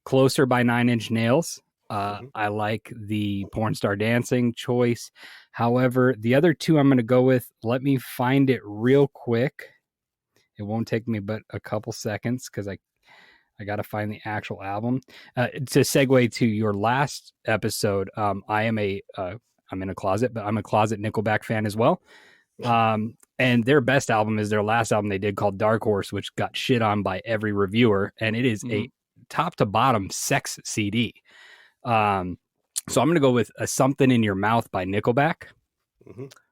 "Closer" by 9 Inch Nails. I like the Porn Star Dancing choice. However, the other two I'm going to go with. Let me find it real quick. It won't take me but a couple seconds because I got to find the actual album. To segue to your last episode, I'm in a closet, but I'm a closet Nickelback fan as well. And their best album is their last album they did called Dark Horse, which got shit on by every reviewer. And it is a top to bottom sex CD. So I'm going to go with Something in Your Mouth by Nickelback.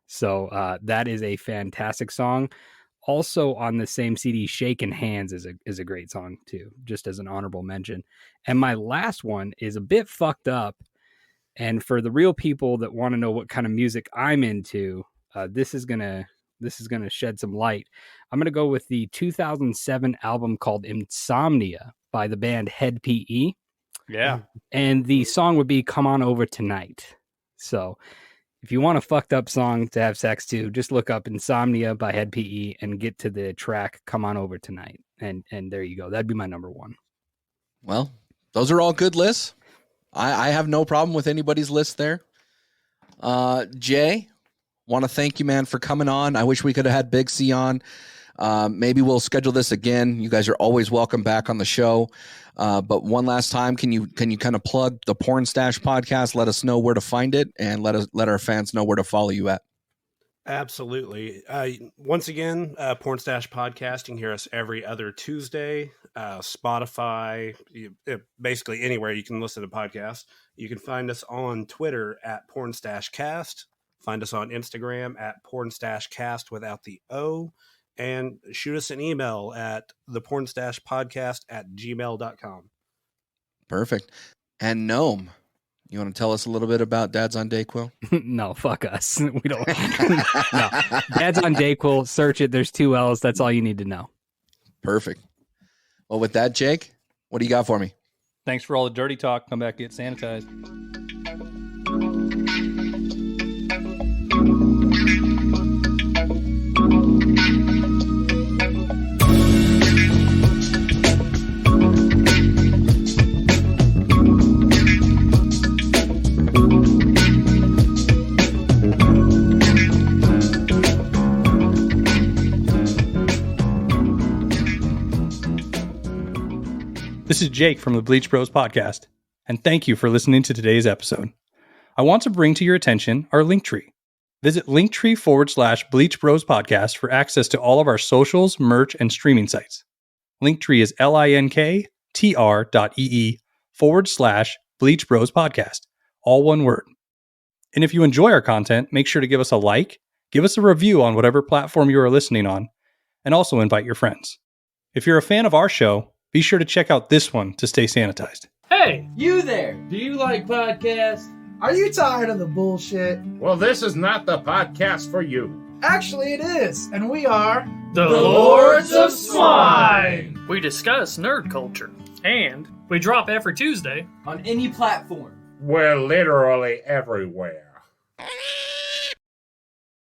So that is a fantastic song. Also on the same CD, Shakin' Hands is a great song too, just as an honorable mention. And my last one is a bit fucked up. And for the real people that want to know what kind of music I'm into, this is gonna shed some light. I'm gonna go with the 2007 album called Insomnia by the band Head PE. Yeah. And the song would be Come On Over Tonight. So if you want a fucked up song to have sex to, just look up Insomnia by Head PE and get to the track Come On Over Tonight. And there you go. That'd be my number 1. Well, those are all good lists. I have no problem with anybody's list there. Jay, want to thank you, man, for coming on. I wish we could have had Big C on. Maybe we'll schedule this again. You guys are always welcome back on the show. But one last time, can you kind of plug the Pornstache podcast? Let us know where to find it, and let our fans know where to follow you at. Absolutely. Once again, Pornstache podcast. You can hear us every other Tuesday. Spotify, basically anywhere you can listen to podcasts. You can find us on Twitter at PornstacheCast. Find us on Instagram at PornstacheCast without the O. And shoot us an email at thepornstashepodcast@gmail.com. Perfect. And Gnome, you want to tell us a little bit about Dads on Dayquill? No, fuck us. We don't. No. Dads on Dayquill. Search it. There's 2 L's. That's all you need to know. Perfect. Well, with that, Jake, what do you got for me? Thanks for all the dirty talk. Come back, get sanitized. This is Jake from the Bleached Bros podcast, and thank you for listening to today's episode. I want to bring to your attention our Linktree. Visit Linktree/Bleached Bros podcast for access to all of our socials, merch, and streaming sites. Linktree is linktr.ee/Bleached Bros podcast, all one word. And if you enjoy our content, make sure to give us a like, give us a review on whatever platform you are listening on, and also invite your friends. If you're a fan of our show, be sure to check out this one to stay sanitized. Hey, you there! Do you like podcasts? Are you tired of the bullshit? Well, this is not the podcast for you. Actually, it is, and we are The Lords of Swine! We discuss nerd culture, and we drop every Tuesday on any platform. We're literally everywhere.